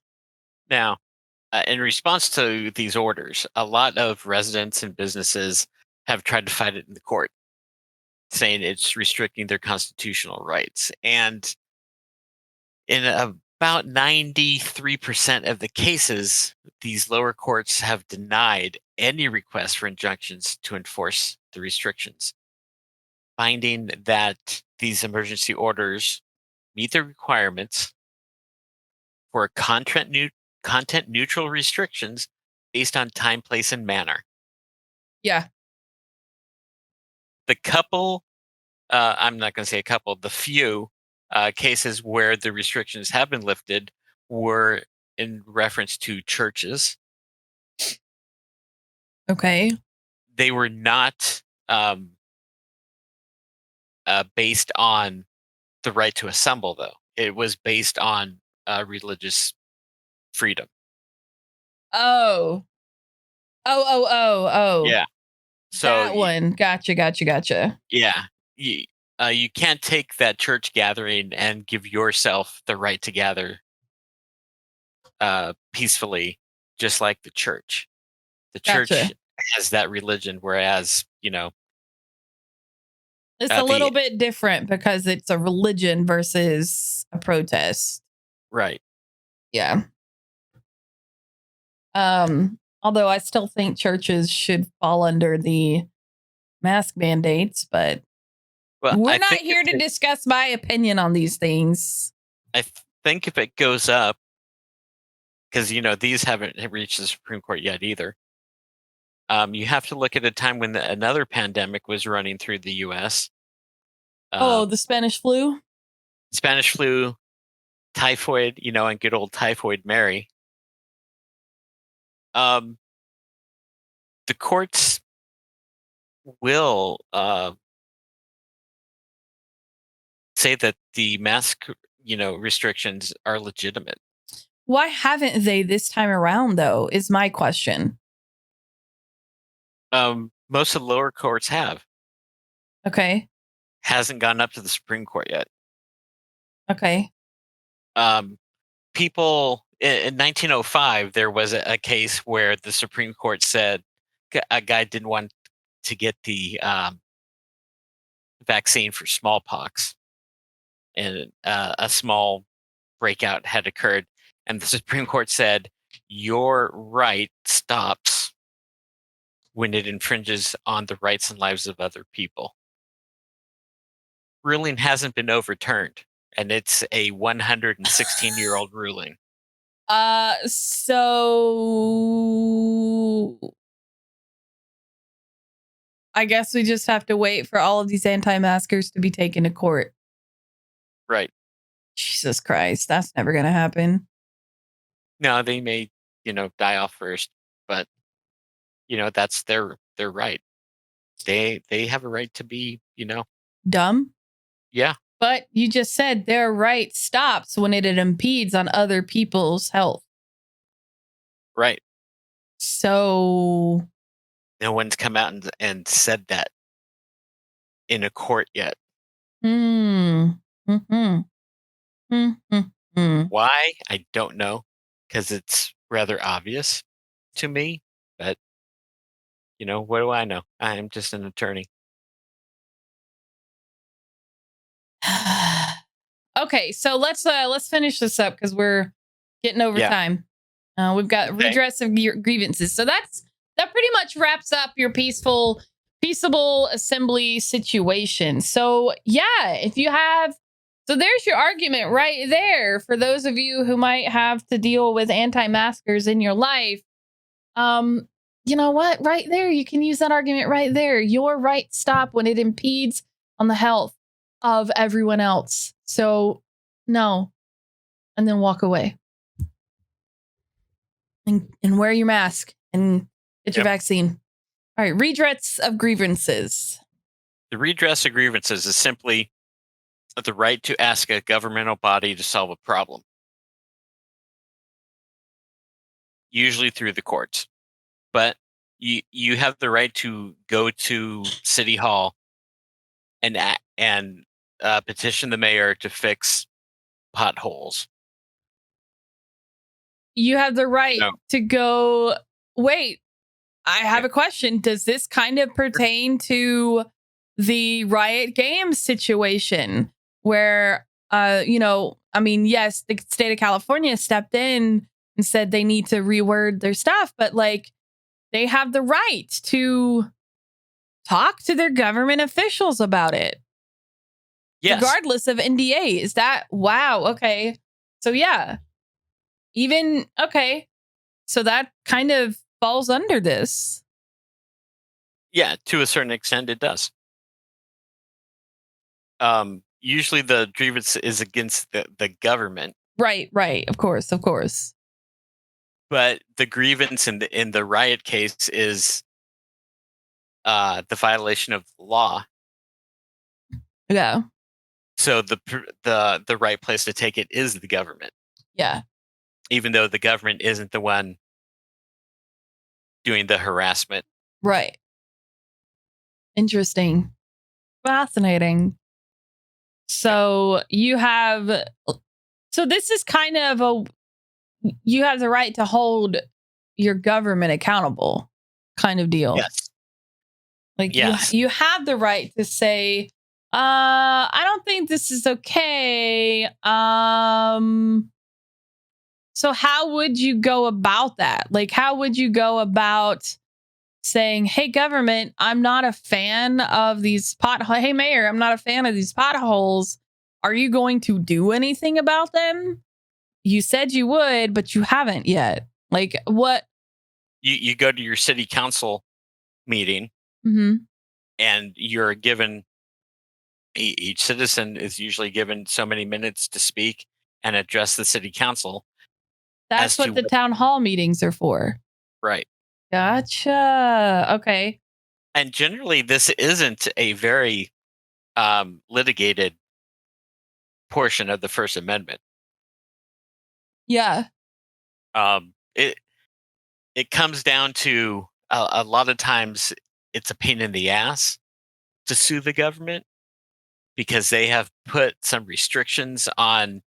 Now, in response to these orders, a lot of residents and businesses have tried to fight it in the court, saying it's restricting their constitutional rights. And in about 93% of the cases, these lower courts have denied any request for injunctions to enforce the restrictions, finding that these emergency orders meet the requirements for content neutral restrictions based on time, place, and manner. Yeah. The couple, I'm not going to say a couple, the few cases where the restrictions have been lifted were in reference to churches. Okay. They were not based on the right to assemble, though. It was based on religious freedom. Oh. Yeah. So that one. Gotcha. Yeah. You can't take that church gathering and give yourself the right to gather peacefully, just like the church. The church Gotcha. has that religion, whereas, it's a little bit different because it's a religion versus a protest. Right. Yeah. Although I still think churches should fall under the mask mandates, but we're not here to discuss my opinion on these things. I think if it goes up, because, these haven't reached the Supreme Court yet either. You have to look at a time when another pandemic was running through the U.S. The Spanish flu? Spanish flu, typhoid, and good old Typhoid Mary. The courts will say that the mask, restrictions are legitimate. Why haven't they this time around, though, is my question. Most of the lower courts have. Okay. Hasn't gone up to the Supreme Court yet. Okay. People in 1905, there was a case where the Supreme Court said a guy didn't want to get the vaccine for smallpox, and a small breakout had occurred, and the Supreme Court said your right stops when it infringes on the rights and lives of other people. Ruling hasn't been overturned, and it's a 116-year-old ruling. So I guess we just have to wait for all of these anti-maskers to be taken to court. Right. Jesus Christ, that's never going to happen. No, they may, die off first, but that's their right. They have a right to be, dumb. Yeah. But you just said their right stops when it impedes on other people's health. Right. So no one's come out and said that in a court yet. Mm-hmm. Mm-hmm. Why? I don't know, because it's rather obvious to me. But what do I know? I am just an attorney. Okay, so let's finish this up because we're getting over time. We've got redress of grievances. So that pretty much wraps up your peaceable assembly situation. So yeah, if you have, so there's your argument right there for those of you who might have to deal with anti-maskers in your life. You know what? Right there, you can use that argument right there. Your rights stop when it impedes on the health of everyone else. So no, and then walk away and wear your mask and get your vaccine. All right, redress of grievances. The redress of grievances is simply the right to ask a governmental body to solve a problem, usually through the courts. But you have the right to go to City Hall and petition the mayor to fix potholes. You have the right to go. Wait, I have a question. Does this kind of pertain to the Riot Games situation where, yes, the state of California stepped in and said they need to reword their stuff, but they have the right to talk to their government officials about it. Yes. Regardless of NDA. Is that, wow, okay. So yeah. So that kind of falls under this. Yeah, to a certain extent it does. Usually the grievance is against the government. Right. Of course. But the grievance in the riot case is the violation of the law. Yeah. So the right place to take it is the government. Yeah. Even though the government isn't the one doing the harassment. Right. Interesting. Fascinating. So this is kind of you have the right to hold your government accountable kind of deal. Yes. You have the right to say, I don't think this is okay. So how would you go about that? How would you go about saying, hey, government, I'm not a fan of these potholes. Hey, mayor, I'm not a fan of these potholes. Are you going to do anything about them? You said you would, but you haven't yet. What? You go to your city council meeting, mm-hmm. and you're given Each citizen is usually given so many minutes to speak and address the city council. That's what the town hall meetings are for. Right. Gotcha. Okay. And generally, this isn't a very litigated portion of the First Amendment. Yeah. It comes down to a lot of times it's a pain in the ass to sue the government because they have put some restrictions on,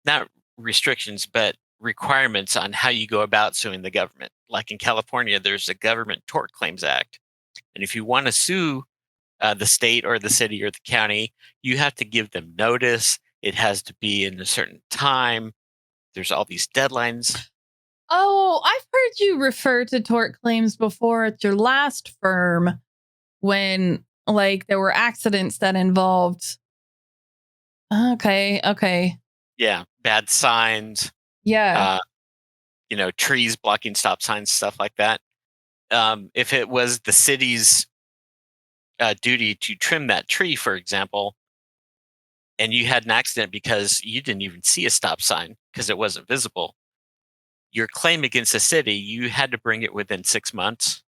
not restrictions, but requirements on how you go about suing the government. Like in California, there's a Government Tort Claims Act. And if you want to sue the state or the city or the county, you have to give them notice. It has to be in a certain time. There's all these deadlines. Oh, I've heard you refer to tort claims before at your last firm when like there were accidents that involved. Okay. Yeah, bad signs. Yeah. Trees blocking stop signs, stuff like that. If it was the city's duty to trim that tree, for example, and you had an accident because you didn't even see a stop sign because it wasn't visible, your claim against the city, you had to bring it within 6 months.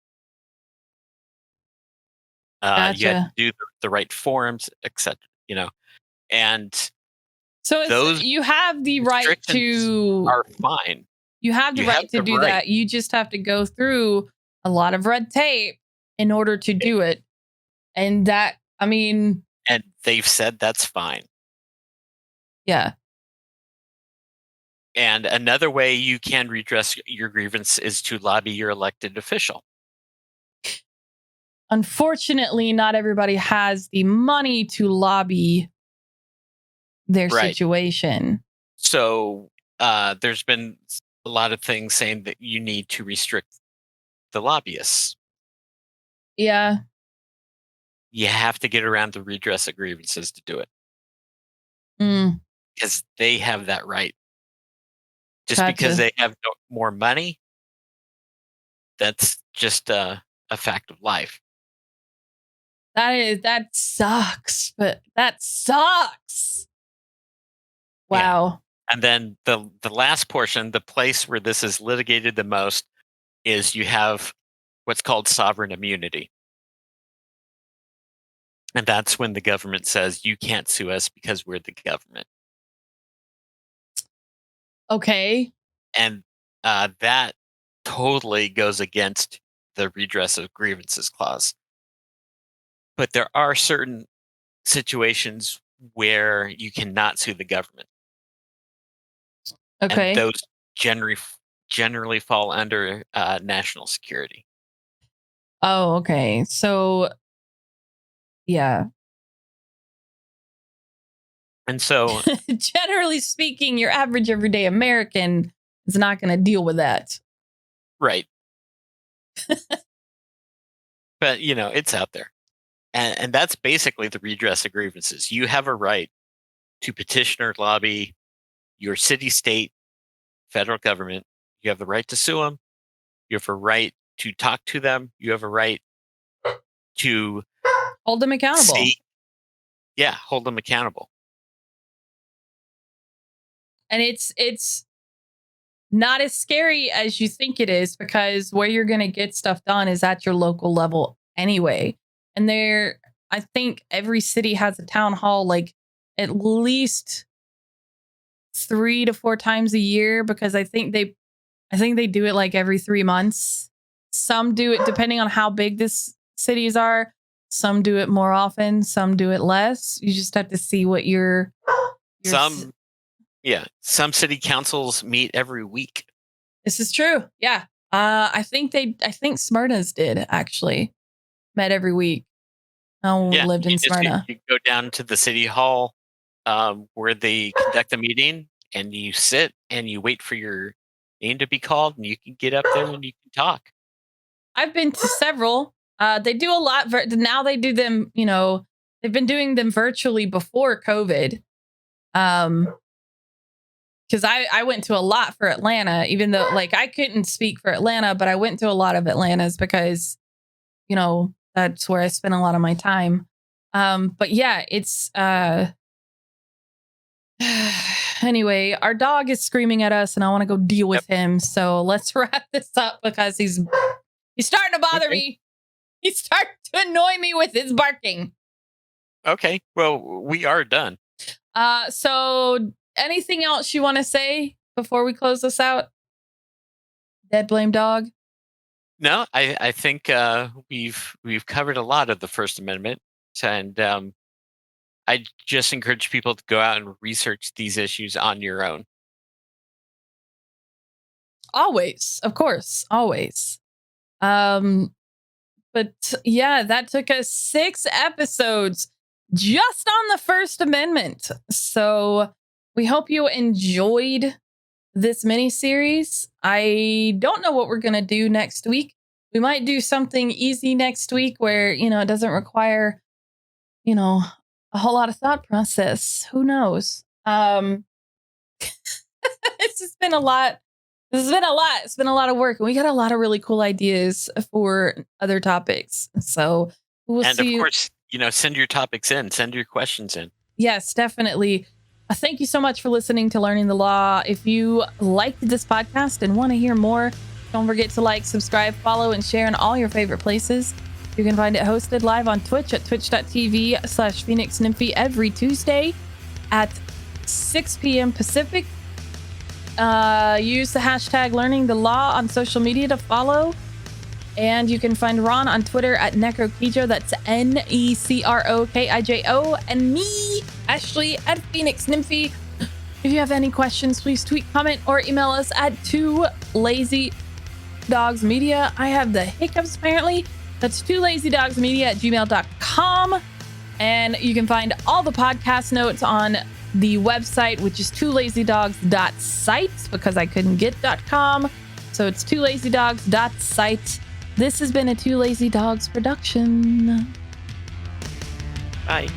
Gotcha. You had to do the right forms, etc. And so you have the right to are fine. You have the right to do that. You just have to go through a lot of red tape in order to do it. And and they've said that's fine. Yeah. And another way you can redress your grievance is to lobby your elected official. Unfortunately, not everybody has the money to lobby their situation. So there's been a lot of things saying that you need to restrict the lobbyists. Yeah. You have to get around the redress of grievances to do it. Because they have that right. Just because they have more money, that's just a fact of life. That sucks, but that sucks. Wow. Yeah. And then the last portion, the place where this is litigated the most, is you have what's called sovereign immunity. And that's when the government says you can't sue us because we're the government. Okay. And that totally goes against the redress of grievances clause. But there are certain situations where you cannot sue the government. Okay. And those generally fall under national security. Oh, okay. So, yeah. And so, generally speaking, your average everyday American is not going to deal with that. Right. But, it's out there. And that's basically the redress of grievances. You have a right to petition or lobby your city, state, federal government. You have the right to sue them. You have a right to talk to them. You have a right to hold them accountable. Hold them accountable. And it's not as scary as you think it is, because where you're going to get stuff done is at your local level anyway. And I think every city has a town hall like at least 3 to 4 times a year, because I think they do it like every 3 months. Some do it depending on how big this cities are. Some do it more often. Some do it less. You just have to see what your some city councils meet every week. This is true. Yeah. I think Smyrna's did actually met every week. Lived in Smyrna. You go down to the city hall where they conduct the meeting, and you sit and you wait for your name to be called, and you can get up there and you can talk. I've been to several. They do a lot. Now they do them, they've been doing them virtually before COVID. Because I went to a lot for Atlanta, even though like I couldn't speak for Atlanta, but I went to a lot of Atlantas because, that's where I spent a lot of my time. But yeah, it's anyway, our dog is screaming at us and I want to go deal with him. So let's wrap this up because he's starting to bother me. He's starting to annoy me with his barking. Okay. Well, we are done. So anything else you want to say before we close this out? Dead blame dog? No, I think we've covered a lot of the First Amendment, and I just encourage people to go out and research these issues on your own. Always, of course, always. But yeah, that took us 6 episodes just on the First Amendment. So we hope you enjoyed this mini series. I don't know what we're going to do next week. We might do something easy next week where, it doesn't require, a whole lot of thought process. Who knows? It's just been a lot. This has been a lot. It's been a lot of work. And we got a lot of really cool ideas for other topics. So we'll see. And of course, send your topics in. Send your questions in. Yes, definitely. Thank you so much for listening to Learning the Law. If you liked this podcast and want to hear more, don't forget to like, subscribe, follow, and share in all your favorite places. You can find it hosted live on Twitch at twitch.tv/PhoenixNymphy every Tuesday at 6 p.m. Pacific. Use the hashtag Learning the Law on social media to follow. And you can find Ron on Twitter at Necrokijo. That's NECROKIJO. And me, Ashley, at Phoenix Nymphy. If you have any questions, please tweet, comment, or email us at 2LazyDogsMedia. I have the hiccups apparently. That's 2LazyDogsMedia@gmail.com. And you can find all the podcast notes on the website, which is 2LazyDogs.site, because I couldn't get .com. So it's 2LazyDogs.site. This has been a 2 Lazy Dogs production. Bye.